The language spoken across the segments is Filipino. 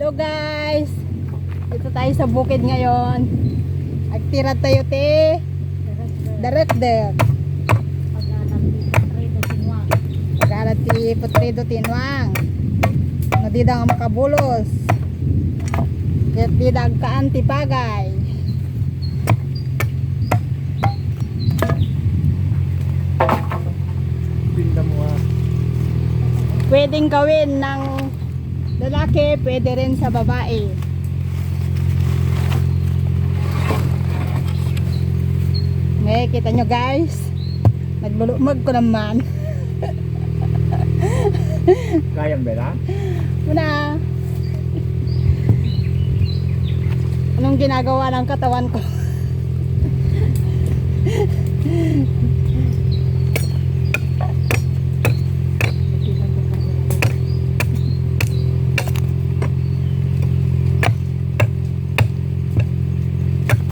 Hello guys, dito tayo sa bukid ngayon. Agtira tayo te. Direct there. Pagkalat ti Putrido Tinwang. Nadidang ang makabulos. Kaya didag ka antipagay. Pinda mo ah. Pwedeng gawin ng lalaki, pwede rin sa babae. Ngayon, kita nyo guys, naglulumag ko naman. Kayang bela? Muna, anong ginagawa ng katawan ko?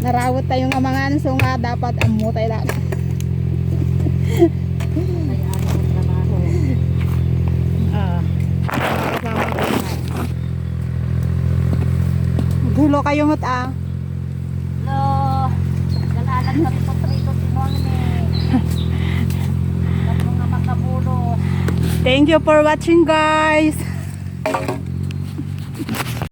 Narawat tayong amangan, so nga dapat amutay lang. Gulo kayo mat ah. Hello. Galalan kami po prito Timon eh. Mga makabulo. Thank you for watching guys.